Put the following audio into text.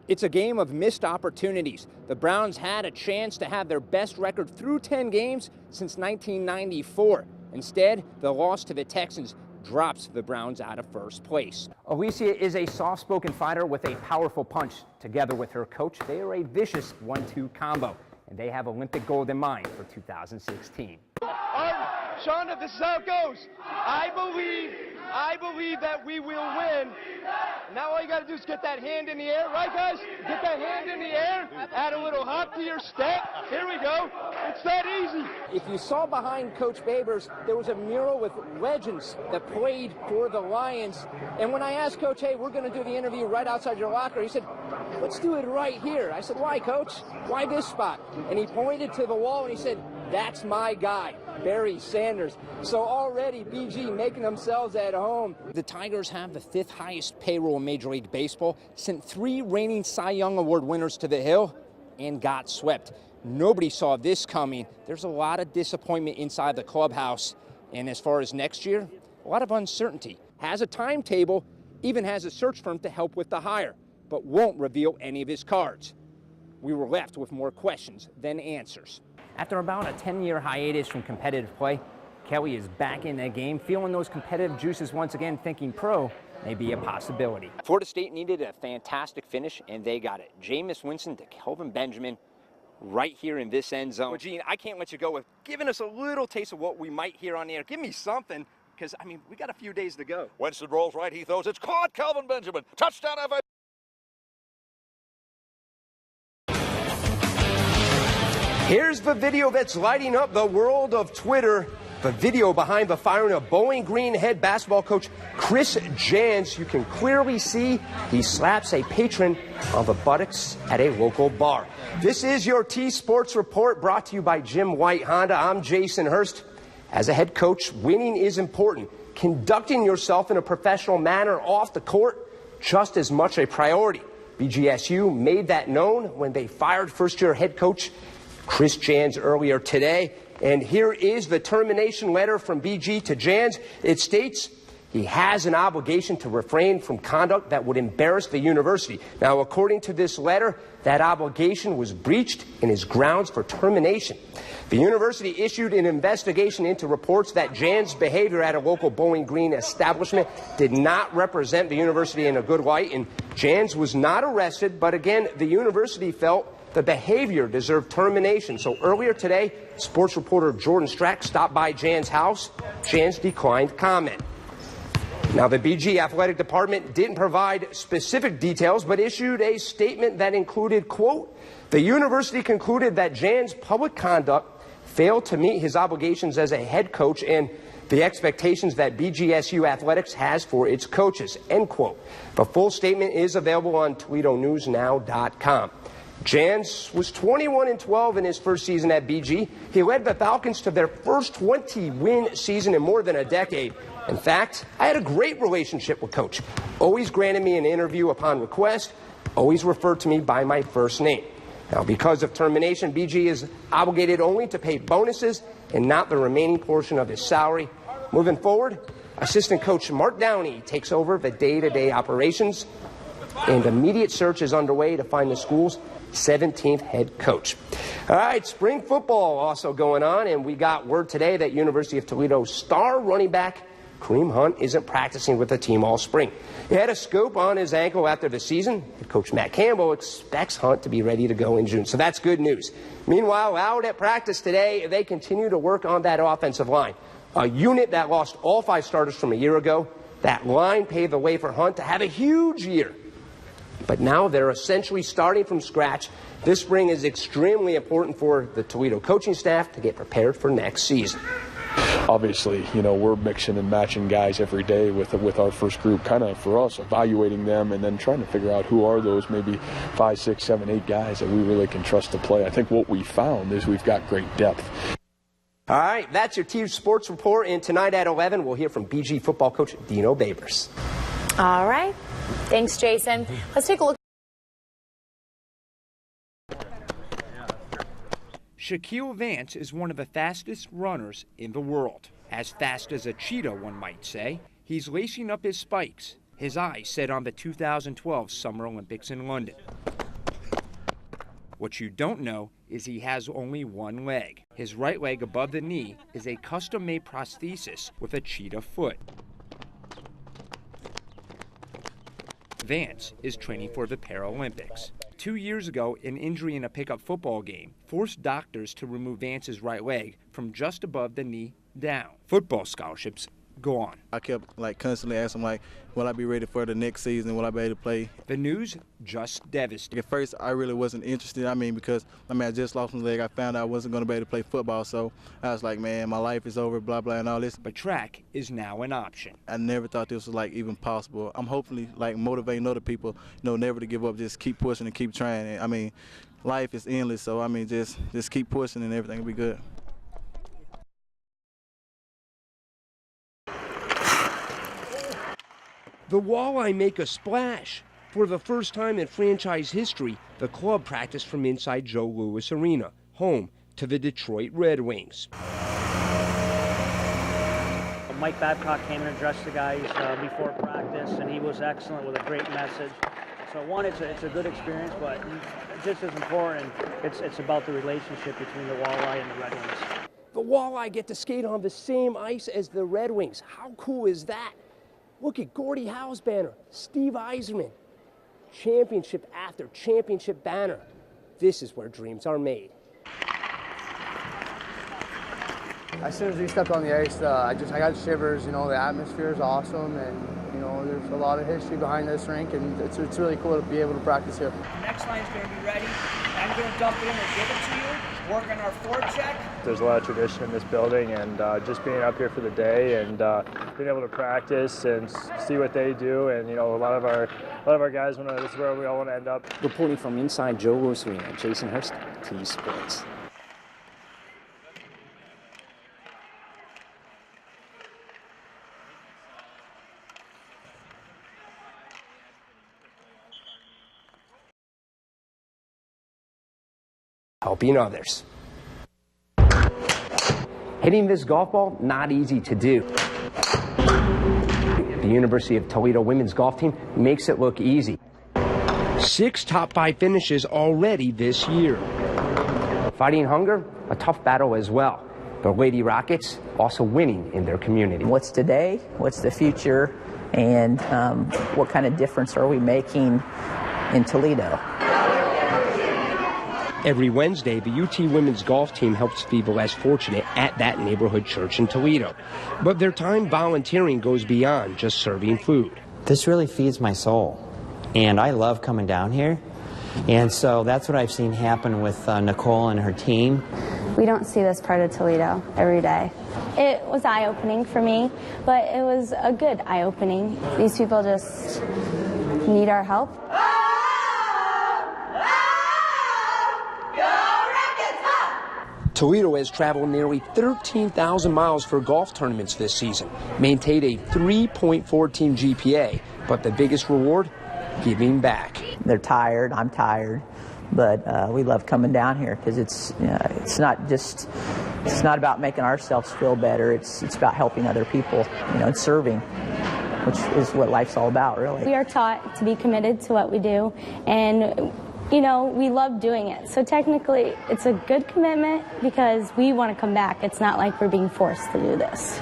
It's a game of missed opportunities. The Browns had a chance to have their best record through 10 games since 1994. Instead, the loss to the Texans drops the Browns out of first place. Alicia is a soft-spoken fighter with a powerful punch. Together with her coach, they are a vicious 1-2 combo, and they have Olympic gold in mind for 2016. Shonda, this is how it goes. I believe that we will win. Now all you got to do is get that hand in the air, right, guys? Get that hand in the air, add a little hop to your step. Here we go. It's that easy. If you saw behind Coach Babers, there was a mural with legends that played for the Lions. And when I asked Coach, hey, we're going to do the interview right outside your locker, he said, let's do it right here. I said, why, Coach? Why this spot? And he pointed to the wall and he said, that's my guy, Barry Sanders. So already BG making themselves at home. The Tigers have the 5th highest payroll in Major League Baseball, sent 3 reigning Cy Young Award winners to the Hill, and got swept. Nobody saw this coming. There's a lot of disappointment inside the clubhouse. And as far as next year, a lot of uncertainty. Has a timetable, even has a search firm to help with the hire, but won't reveal any of his cards. We were left with more questions than answers. After about a 10-year hiatus from competitive play, Kelly is back in the game, feeling those competitive juices once again, thinking pro may be a possibility. Florida State needed a fantastic finish, and they got it. Jameis Winston to Kelvin Benjamin right here in this end zone. Well, Gene, I can't let you go with giving us a little taste of what we might hear on the air. Give me something, because, I mean, we got a few days to go. Winston rolls right, he throws. It's caught, Kelvin Benjamin. Touchdown, FA. Here's the video that's lighting up the world of Twitter. The video behind the firing of Bowling Green head basketball coach Chris Jans. You can clearly see he slaps a patron on the buttocks at a local bar. This is your T Sports Report brought to you by Jim White Honda. I'm Jason Hurst. As a head coach, winning is important. Conducting yourself in a professional manner off the court, just as much a priority. BGSU made that known when they fired first-year head coach Chris Jans earlier today. And here is the termination letter from BG to Jans. It states he has an obligation to refrain from conduct that would embarrass the university. Now, according to this letter, that obligation was breached and is grounds for termination. The university issued an investigation into reports that Jans' behavior at a local Bowling Green establishment did not represent the university in a good light, and Jans was not arrested, but again, the university felt the behavior deserved termination. So earlier today, sports reporter Jordan Strack stopped by Jans' house. Jans declined comment. Now, the BG athletic department didn't provide specific details, but issued a statement that included, quote, the university concluded that Jans' public conduct failed to meet his obligations as a head coach and the expectations that BGSU Athletics has for its coaches, end quote. The full statement is available on ToledoNewsNow.com. Jans was 21-12 in his first season at BG. He led the Falcons to their first 20-win season in more than a decade. In fact, I had a great relationship with Coach. Always granted me an interview upon request, always referred to me by my first name. Now, because of termination, BG is obligated only to pay bonuses and not the remaining portion of his salary. Moving forward, assistant coach Mark Downey takes over the day-to-day operations, and immediate search is underway to find the school's 17th head coach. All right, spring football also going on, and we got word today that University of Toledo star running back Kareem Hunt isn't practicing with the team all spring. He had a scope on his ankle after the season. Coach Matt Campbell expects Hunt to be ready to go in June, so that's good news. Meanwhile, out at practice today, they continue to work on that offensive line, a unit that lost all 5 starters from a year ago. That line paved the way for Hunt to have a huge year. But now they're essentially starting from scratch. This spring is extremely important for the Toledo coaching staff to get prepared for next season. Obviously, you know, we're mixing and matching guys every day with our first group, kind of for us, evaluating them and then trying to figure out who are those maybe 5, 6, 7, 8 guys that we really can trust to play. I think what we found is we've got great depth. All right, that's your Team Sports Report, and tonight at 11, we'll hear from BG football coach Dino Babers. All right. Thanks, Jason. Let's take a look. Shaquille Vance is one of the fastest runners in the world. As fast as a cheetah, one might say. He's lacing up his spikes, his eyes set on the 2012 Summer Olympics in London. What you don't know is he has only one leg. His right leg above the knee is a custom-made prosthesis with a cheetah foot. Vance is training for the Paralympics. 2 years ago, an injury in a pickup football game forced doctors to remove Vance's right leg from just above the knee down. Football scholarships go on. I kept constantly asking will I be ready for the next season? Will I be able to play? The news just devastated. At first, I really wasn't interested. Because I just lost my leg. I found out I wasn't going to be able to play football, so I was like, man, my life is over, blah, blah, and all this. But track is now an option. I never thought this was even possible. I'm hopefully motivating other people, never to give up, just keep pushing and keep trying. And, life is endless, so just keep pushing and everything will be good. The Walleye make a splash. For the first time in franchise history, the club practiced from inside Joe Louis Arena, home to the Detroit Red Wings. Mike Babcock came and addressed the guys before practice, and he was excellent with a great message. So one, it's a good experience, but just as important, it's about the relationship between the Walleye and the Red Wings. The Walleye get to skate on the same ice as the Red Wings. How cool is that? Look at Gordie Howe's banner, Steve Yzerman. Championship after championship banner. This is where dreams are made. As soon as we stepped on the ice, I got shivers. The atmosphere is awesome, and there's a lot of history behind this rink, and it's really cool to be able to practice here. The next line's going to be ready. I'm going to dump it in and give it to you. Work on our forecheck. There's a lot of tradition in this building, and just being up here for the day and being able to practice and see what they do, and a lot of our guys this is where we all want to end up. Reporting from inside Joe Louis Arena, Jason Hurst, T Sports. Helping others. Hitting this golf ball, not easy to do. The University of Toledo women's golf team makes it look easy. 6 top 5 finishes already this year. Fighting hunger, a tough battle as well. The Lady Rockets also winning in their community. What's today? What's the future? And what kind of difference are we making in Toledo? Every Wednesday, the UT women's golf team helps feed the less fortunate at that neighborhood church in Toledo. But their time volunteering goes beyond just serving food. This really feeds my soul, and I love coming down here. And so that's what I've seen happen with Nicole and her team. We don't see this part of Toledo every day. It was eye-opening for me, but it was a good eye-opening. These people just need our help. Toledo has traveled nearly 13,000 miles for golf tournaments this season, maintained a 3.4 team GPA, but the biggest reward, giving back. They're tired, I'm tired, but we love coming down here because it's not about making ourselves feel better. It's about helping other people, and serving, which is what life's all about, really. We are taught to be committed to what we do, and we love doing it. So technically, it's a good commitment because we want to come back. It's not like we're being forced to do this.